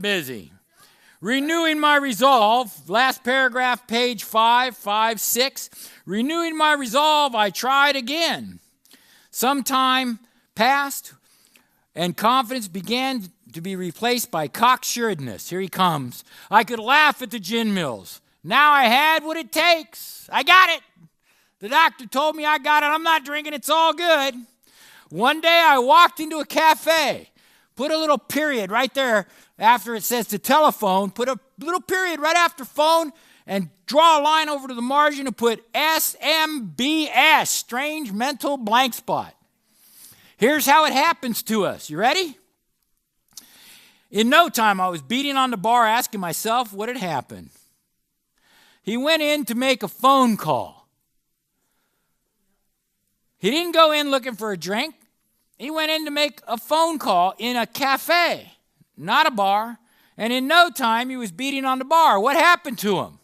busy. Renewing my resolve, last paragraph, page 5, 6. Renewing my resolve, I tried again. Some time passed, and confidence began to be replaced by cocksuredness. Here he comes. I could laugh at the gin mills. Now I had what it takes. I got it. The doctor told me I got it. I'm not drinking. It's all good. One day I walked into a cafe, put a little period right there after it says the telephone, put a little period right after phone, and draw a line over to the margin and put SMBS, strange mental blank spot. Here's how it happens to us. You ready? In no time, I was beating on the bar asking myself what had happened. He went in to make a phone call. He didn't go in looking for a drink. He went in to make a phone call in a cafe, not a bar. And in no time, he was beating on the bar. What happened to him?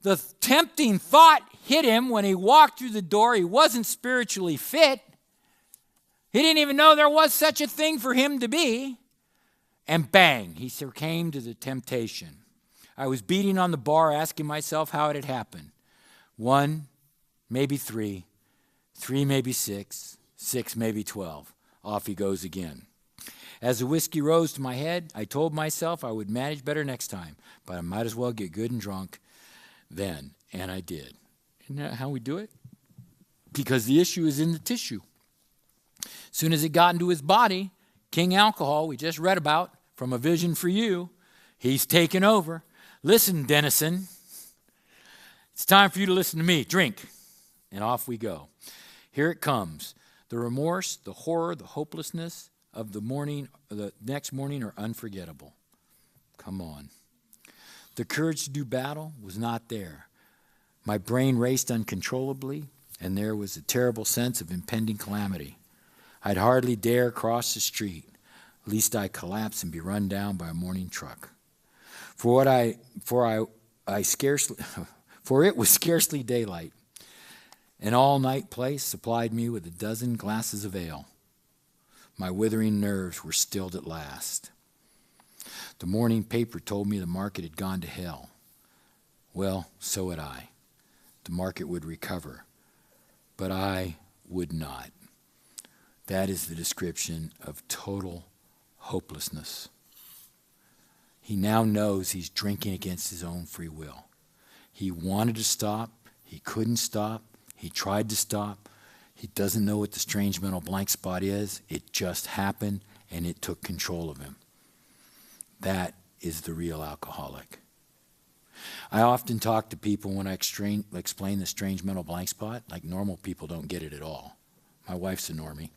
The tempting thought hit him when he walked through the door. He wasn't spiritually fit. He didn't even know there was such a thing for him to be. And bang, he succumbed to the temptation. I was beating on the bar, asking myself how it had happened. 1, maybe 3, 3 maybe 6, 6 maybe 12. Off he goes again. As the whiskey rose to my head, I told myself I would manage better next time, but I might as well get good and drunk then. And I did. Isn't that how we do it? Because the issue is in the tissue. As soon as it got into his body, King Alcohol, we just read about from A Vision for You, he's taken over. Listen, Dennison, it's time for you to listen to me. Drink. And off we go. Here it comes. The remorse, the horror, the hopelessness of the next morning are unforgettable. Come on. The courage to do battle was not there. My brain raced uncontrollably, and there was a terrible sense of impending calamity. I'd hardly dare cross the street, lest I collapse and be run down by a morning truck. For it was scarcely daylight. An all-night place supplied me with a dozen glasses of ale. My withering nerves were stilled at last. The morning paper told me the market had gone to hell. Well, so had I. The market would recover, but I would not. That is the description of total hopelessness. He now knows he's drinking against his own free will. He wanted to stop. He couldn't stop. He tried to stop. He doesn't know what the strange mental blank spot is. It just happened, and it took control of him. That is the real alcoholic. I often talk to people when I explain the strange mental blank spot, like normal people don't get it at all. My wife's a normie.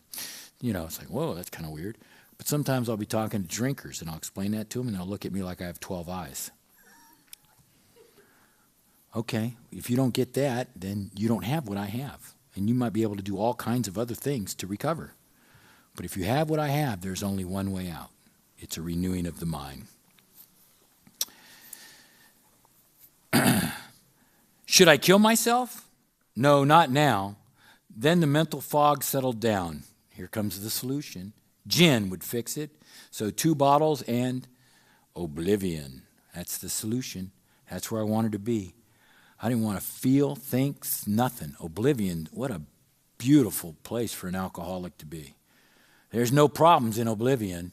You know, it's like, whoa, that's kind of weird. But sometimes I'll be talking to drinkers, and I'll explain that to them, and they'll look at me like I have 12 eyes. Okay, if you don't get that, then you don't have what I have. And you might be able to do all kinds of other things to recover. But if you have what I have, there's only one way out. It's a renewing of the mind. Should I kill myself? No, not now. Then the mental fog settled down. Here comes the solution. Gin would fix it. So 2 bottles and oblivion. That's the solution. That's where I wanted to be. I didn't want to feel, think, nothing. Oblivion, what a beautiful place for an alcoholic to be. There's no problems in oblivion.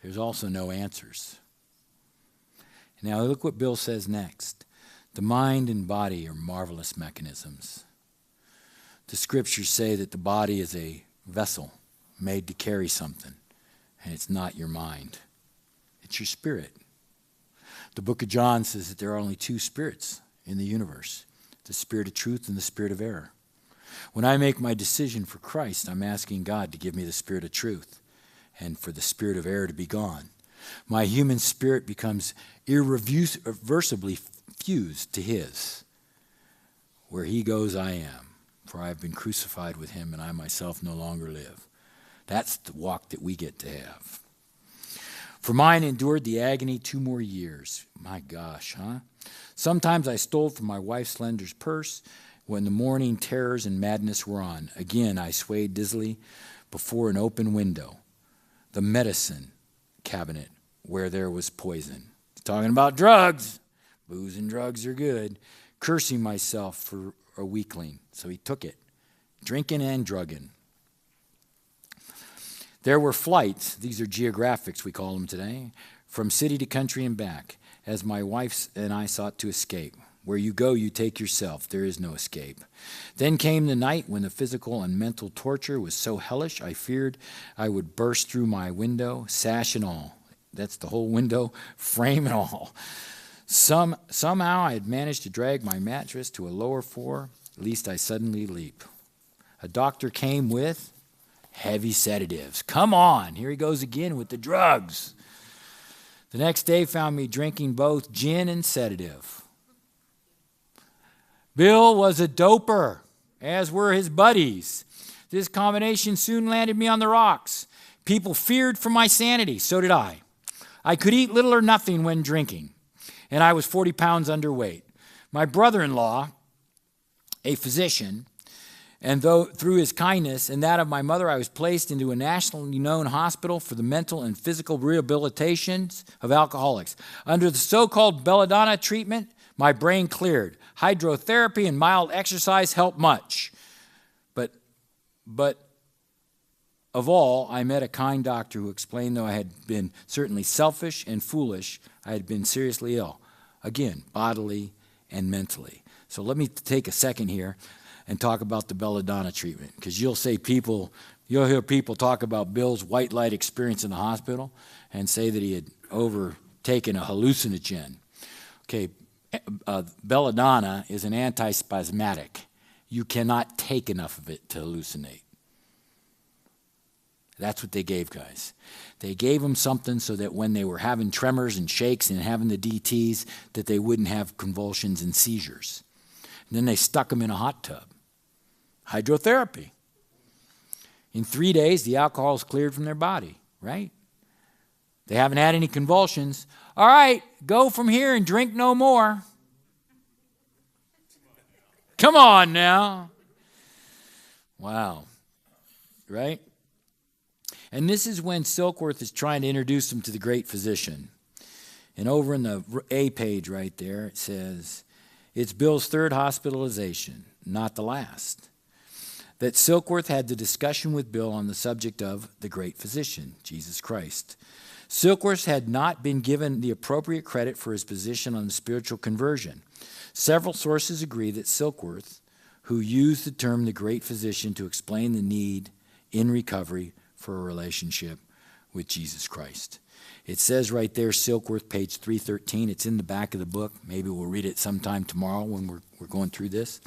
There's also no answers. Now look what Bill says next. The mind and body are marvelous mechanisms. The scriptures say that the body is a vessel made to carry something, and it's not your mind. It's your spirit. The book of John says that there are only 2 spirits in the universe, the spirit of truth and the spirit of error. When I make my decision for Christ, I'm asking God to give me the spirit of truth and for the spirit of error to be gone. My human spirit becomes irreversibly fused to his. Where he goes, I am, for I have been crucified with him, and I myself no longer live. That's the walk that we get to have. For mine endured the agony 2 more years. My gosh, huh? Sometimes I stole from my wife Slender's purse when the morning terrors and madness were on. Again, I swayed dizzily before an open window. The medicine cabinet where there was poison. Talking about drugs. Booze and drugs are good. Cursing myself for a weakling. So he took it. Drinking and drugging. There were flights, these are geographics we call them today, from city to country and back, as my wife and I sought to escape. Where you go, you take yourself. There is no escape. Then came the night when the physical and mental torture was so hellish, I feared I would burst through my window, sash and all. That's the whole window, frame and all. Somehow I had managed to drag my mattress to a lower floor, lest I suddenly leap. A doctor came with heavy sedatives. Come on, here he goes again with the drugs. The next day found me drinking both gin and sedative. Bill was a doper, as were his buddies. This combination soon landed me on the rocks. People feared for my sanity, so did I. I could eat little or nothing when drinking, and I was 40 pounds underweight. My brother-in-law, a physician, and though through his kindness and that of my mother, I was placed into a nationally known hospital for the mental and physical rehabilitations of alcoholics. Under the so-called Belladonna treatment, my brain cleared. Hydrotherapy and mild exercise helped much. But of all, I met a kind doctor who explained though I had been certainly selfish and foolish, I had been seriously ill. Again, bodily and mentally. So let me take a second here and talk about the Belladonna treatment, because you'll hear people talk about Bill's white light experience in the hospital and say that he had overtaken a hallucinogen. Okay, Belladonna is an antispasmodic. You cannot take enough of it to hallucinate. That's what they gave guys. They gave them something so that when they were having tremors and shakes and having the DTs, that they wouldn't have convulsions and seizures. And then they stuck them in a hot tub. Hydrotherapy. In 3 days, the alcohol is cleared from their body, right? They haven't had any convulsions. All right, go from here and drink no more. Come on now. Wow. Right? And this is when Silkworth is trying to introduce them to the great physician. And over in the A page right there, it says, it's Bill's third hospitalization, not the last. That Silkworth had the discussion with Bill on the subject of the great physician, Jesus Christ. Silkworth had not been given the appropriate credit for his position on the spiritual conversion. Several sources agree that Silkworth, who used the term the great physician to explain the need in recovery for a relationship with Jesus Christ. It says right there, Silkworth, page 313. It's in the back of the book. Maybe we'll read it sometime tomorrow when we're going through this.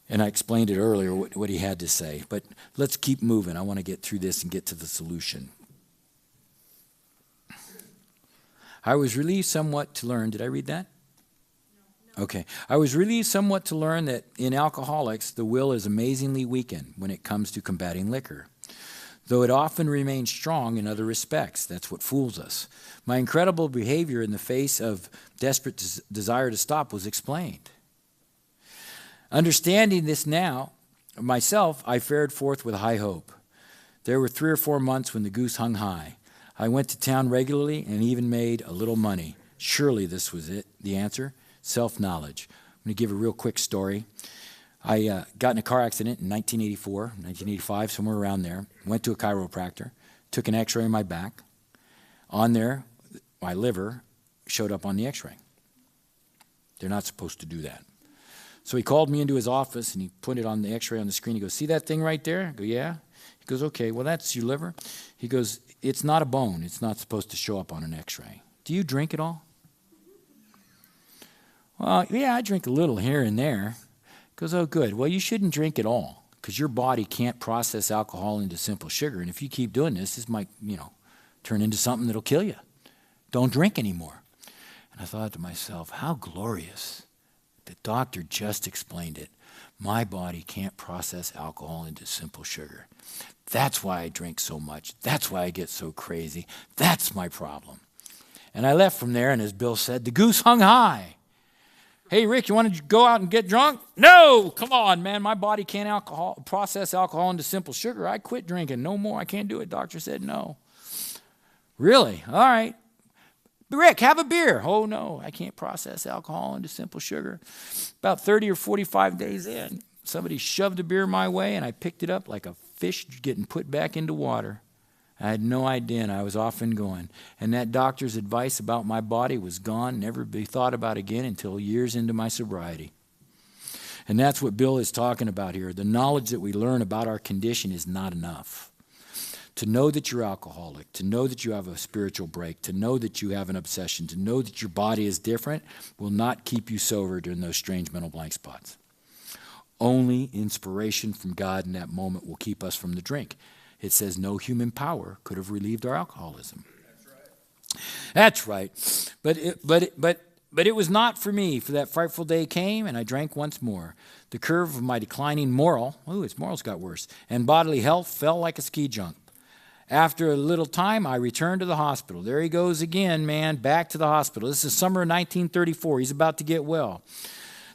And I explained it earlier, what he had to say. But let's keep moving. I want to get through this and get to the solution. I was relieved somewhat to learn. Did I read that? No. Okay. I was relieved somewhat to learn that in alcoholics, the will is amazingly weakened when it comes to combating liquor, though it often remains strong in other respects. That's what fools us. My incredible behavior in the face of desperate desire to stop was explained. Understanding this now, myself, I fared forth with high hope. There were 3 or 4 months when the goose hung high. I went to town regularly and even made a little money. Surely this was it, the answer, self-knowledge. I'm going to give a real quick story. I got in a car accident in 1984, 1985, somewhere around there. Went to a chiropractor, took an x-ray of my back. On there, my liver showed up on the x-ray. They're not supposed to do that. So he called me into his office and he put it on the x-ray on the screen. He goes, see that thing right there? I go, yeah. He goes, okay, well, that's your liver. He goes, it's not a bone. It's not supposed to show up on an x-ray. Do you drink at all? Well, yeah, I drink a little here and there. He goes, oh, good. Well, you shouldn't drink at all because your body can't process alcohol into simple sugar. And if you keep doing this might, turn into something that'll kill you. Don't drink anymore. And I thought to myself, how glorious. The doctor just explained it. My body can't process alcohol into simple sugar. That's why I drink so much. That's why I get so crazy. That's my problem. And I left from there, and as Bill said, the goose hung high. Hey, Rick, you want to go out and get drunk? No, come on, man. My body can't process alcohol into simple sugar. I quit drinking. No more. I can't do it. Doctor said no. Really? All right. Rick, have a beer. Oh, no, I can't process alcohol into simple sugar. About 30 or 45 days in, somebody shoved a beer my way, and I picked it up like a fish getting put back into water. I had no idea, and I was off and going. And that doctor's advice about my body was gone, never be thought about again until years into my sobriety. And that's what Bill is talking about here. The knowledge that we learn about our condition is not enough. To know that you're alcoholic, to know that you have a spiritual break, to know that you have an obsession, to know that your body is different will not keep you sober during those strange mental blank spots. Only inspiration from God in that moment will keep us from the drink. It says no human power could have relieved our alcoholism. That's right. But it was not for me, for that frightful day came, and I drank once more. The curve of my declining moral, its morals got worse, and bodily health fell like a ski jump. After a little time, I returned to the hospital. There he goes again, man, back to the hospital. This is summer of 1934. He's about to get well.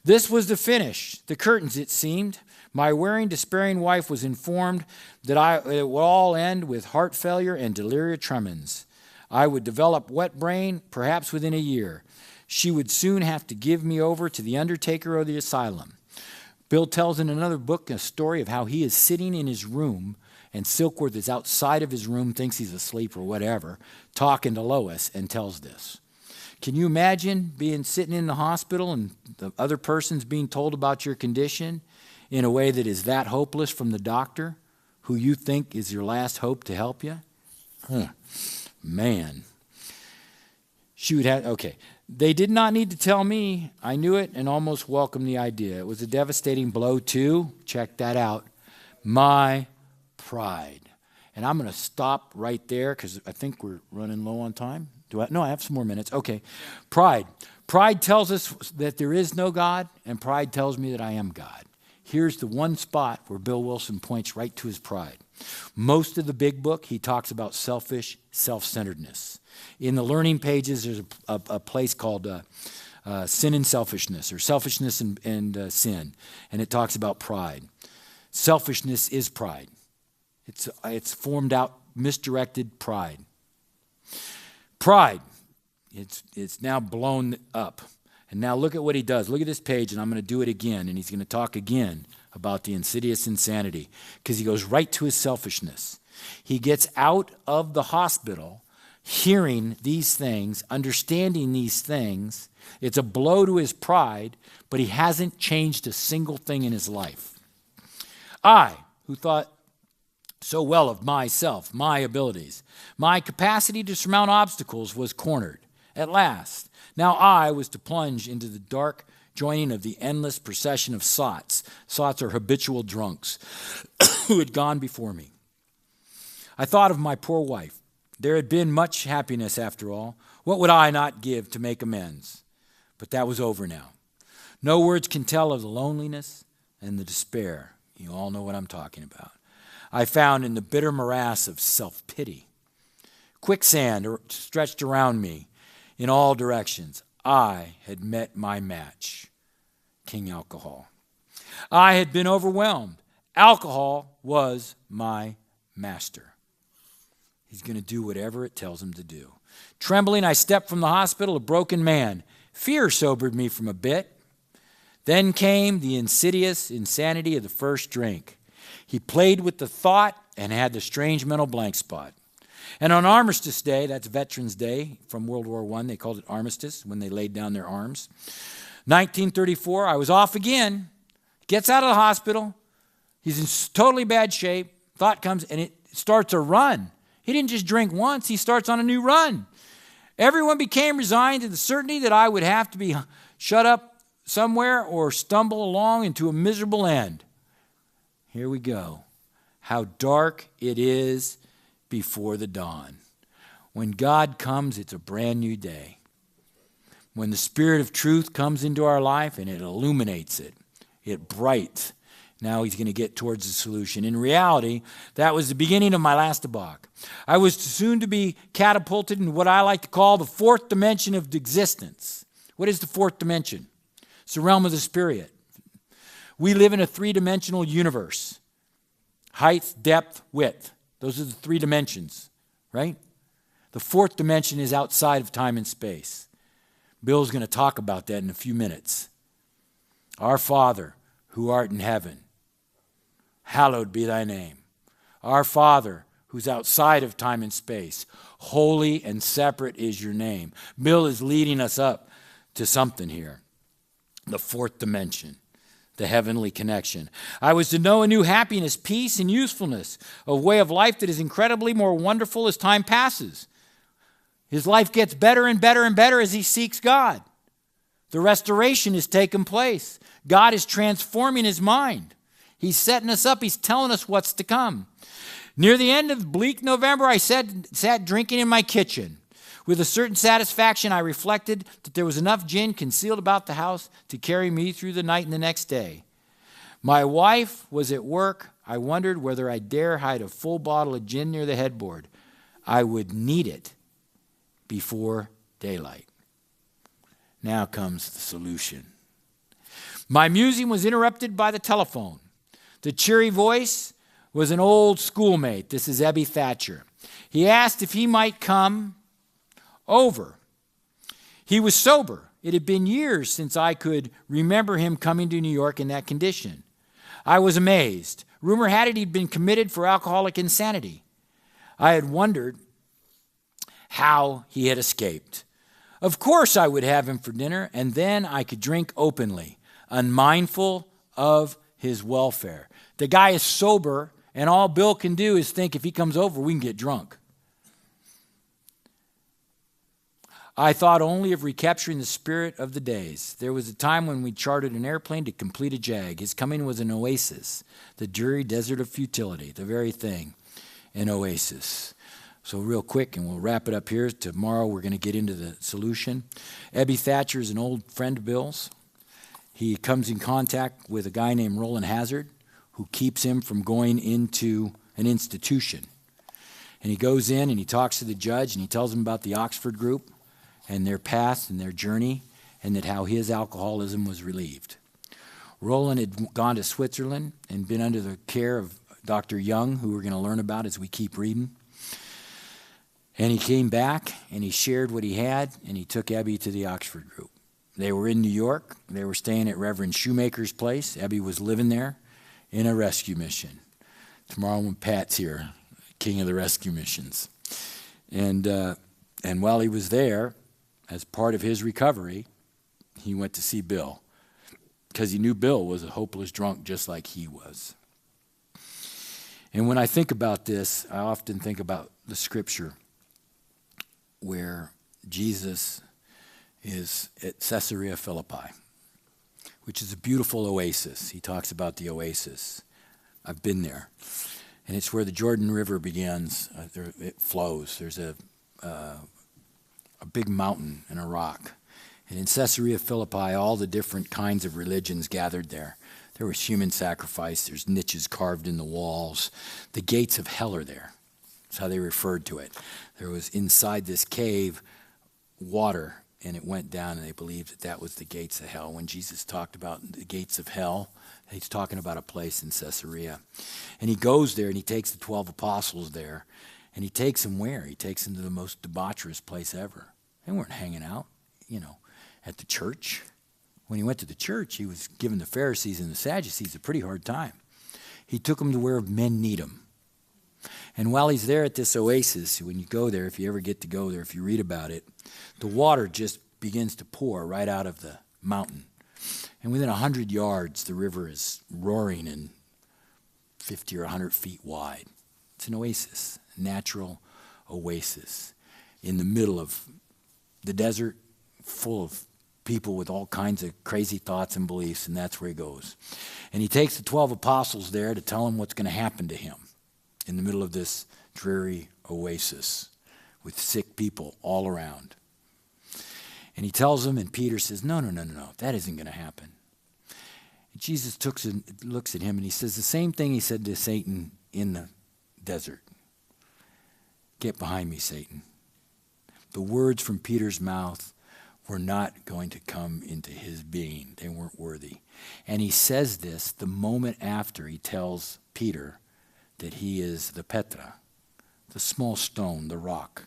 This was the finish, the curtains, it seemed. My wearing, despairing wife was informed that it would all end with heart failure and delirium tremens. I would develop wet brain, perhaps within a year. She would soon have to give me over to the undertaker of the asylum. Bill tells in another book a story of how he is sitting in his room, and Silkworth is outside of his room, thinks he's asleep or whatever, talking to Lois, and tells this. Can you imagine being sitting in the hospital and the other person's being told about your condition in a way that is that hopeless from the doctor, who you think is your last hope to help you? Man. She would have, okay. They did not need to tell me. I knew it and almost welcomed the idea. It was a devastating blow to, check that out, my pride. And I'm going to stop right there because I think we're running low on time. No, I have some more minutes. Okay. Pride. Pride tells us that there is no God, and pride tells me that I am God. Here's the one spot where Bill Wilson points right to his pride. Most of the big book, he talks about selfish self-centeredness. In the learning pages, there's a place called Sin and Selfishness, or Selfishness and Sin, and it talks about pride. Selfishness is pride. It's formed out, misdirected pride. Pride, it's now blown up. And now look at what he does. Look at this page, and I'm going to do it again, and he's going to talk again about the insidious insanity, because he goes right to his selfishness. He gets out of the hospital hearing these things, understanding these things. It's a blow to his pride, but he hasn't changed a single thing in his life. I, who thought so well of myself, my abilities, my capacity to surmount obstacles was cornered. At last, now I was to plunge into the dark joining of the endless procession of sots. Sots are habitual drunks who had gone before me. I thought of my poor wife. There had been much happiness after all. What would I not give to make amends? But that was over now. No words can tell of the loneliness and the despair. You all know what I'm talking about. I found in the bitter morass of self-pity. Quicksand stretched around me in all directions. I had met my match, King Alcohol. I had been overwhelmed. Alcohol was my master. He's going to do whatever it tells him to do. Trembling, I stepped from the hospital, a broken man. Fear sobered me from a bit. Then came the insidious insanity of the first drink. He played with the thought and had the strange mental blank spot. And on Armistice Day, that's Veterans Day from World War I, they called it Armistice when they laid down their arms. 1934, I was off again. Gets out of the hospital. He's in totally bad shape. Thought comes and it starts a run. He didn't just drink once, he starts on a new run. Everyone became resigned to the certainty that I would have to be shut up somewhere or stumble along into a miserable end. Here we go. How dark it is before the dawn. When God comes, it's a brand new day. When the Spirit of truth comes into our life and it illuminates it, it bright. Now he's going to get towards the solution. In reality, that was the beginning of my last debauch. I was soon to be catapulted into what I like to call the fourth dimension of existence. What is the fourth dimension? It's the realm of the Spirit. We live in a three-dimensional universe. Height, depth, width. Those are the three dimensions, right? The fourth dimension is outside of time and space. Bill's going to talk about that in a few minutes. Our Father, who art in heaven, hallowed be thy name. Our Father, who's outside of time and space, holy and separate is your name. Bill is leading us up to something here. The fourth dimension, the heavenly connection. I was to know a new happiness, peace, and usefulness, a way of life that is incredibly more wonderful as time passes. His life gets better and better and better as he seeks God. The restoration has taken place. God is transforming his mind. He's setting us up. He's telling us what's to come. Near the end of bleak November, I sat drinking in my kitchen. With a certain satisfaction, I reflected that there was enough gin concealed about the house to carry me through the night and the next day. My wife was at work. I wondered whether I dare hide a full bottle of gin near the headboard. I would need it before daylight. Now comes the solution. My musing was interrupted by the telephone. The cheery voice was an old schoolmate. This is Ebby Thatcher. He asked if he might come over. He was sober. It had been years since I could remember him coming to New York in that condition. I was amazed. Rumor had it he'd been committed for alcoholic insanity. I had wondered how he had escaped. Of course I would have him for dinner, and then I could drink openly, unmindful of his welfare. The guy is sober, and all Bill can do is think if he comes over, we can get drunk. I thought only of recapturing the spirit of the days. There was a time when we chartered an airplane to complete a jag. His coming was an oasis, the dreary desert of futility, the very thing, an oasis. So real quick, and we'll wrap it up here. Tomorrow we're going to get into the solution. Ebby Thatcher is an old friend of Bill's. He comes in contact with a guy named Roland Hazard who keeps him from going into an institution. And he goes in and he talks to the judge and he tells him about the Oxford group and their past and their journey and that how his alcoholism was relieved. Roland had gone to Switzerland and been under the care of Dr. Young, who we're going to learn about as we keep reading. And he came back and he shared what he had and he took Ebby to the Oxford group. They were in New York. They were staying at Reverend Shoemaker's place. Ebby was living there in a rescue mission. Tomorrow when Pat's here, king of the rescue missions. And while he was there, as part of his recovery, he went to see Bill because he knew Bill was a hopeless drunk just like he was. And when I think about this, I often think about the scripture where Jesus is at Caesarea Philippi, which is a beautiful oasis. He talks about the oasis. I've been there. And it's where the Jordan River begins. It flows. There's a big mountain and a rock. And in Caesarea Philippi, all the different kinds of religions gathered there. There was human sacrifice. There's niches carved in the walls. The gates of hell are there. That's how they referred to it. There was inside this cave water, and it went down, and they believed that that was the gates of hell. When Jesus talked about the gates of hell, he's talking about a place in Caesarea. And he goes there, and he takes the 12 apostles there, and he takes them where? He takes them to the most debaucherous place ever. They weren't hanging out, at the church. When he went to the church, he was giving the Pharisees and the Sadducees a pretty hard time. He took them to where men need them. And while he's there at this oasis, when you go there, if you ever get to go there, if you read about it, the water just begins to pour right out of the mountain. And within 100 yards, the river is roaring and 50 or 100 feet wide. It's an oasis, a natural oasis in the middle of the desert, full of people with all kinds of crazy thoughts and beliefs, and that's where he goes. And he takes the 12 apostles there to tell them what's going to happen to him in the middle of this dreary oasis with sick people all around. And he tells them, and Peter says, no, that isn't going to happen. And Jesus looks at him and he says the same thing he said to Satan in the desert. Get behind me, Satan. The words from Peter's mouth were not going to come into his being. They weren't worthy. And he says this the moment after he tells Peter that he is the Petra, the small stone, the rock.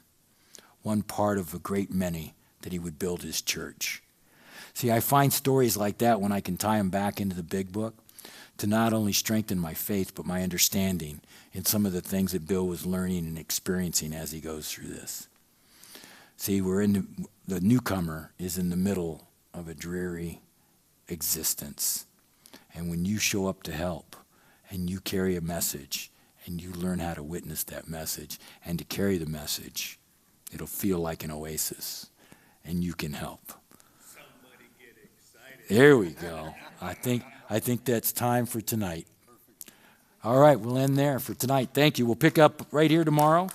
one part of a great many, that he would build his church. See, I find stories like that when I can tie them back into the big book to not only strengthen my faith, but my understanding in some of the things that Bill was learning and experiencing as he goes through this. See, the newcomer is in the middle of a dreary existence. And when you show up to help and you carry a message and you learn how to witness that message and to carry the message, it'll feel like an oasis and you can help. Somebody get excited. There we go. I think that's time for tonight. All right, we'll end there for tonight. Thank you. We'll pick up right here tomorrow.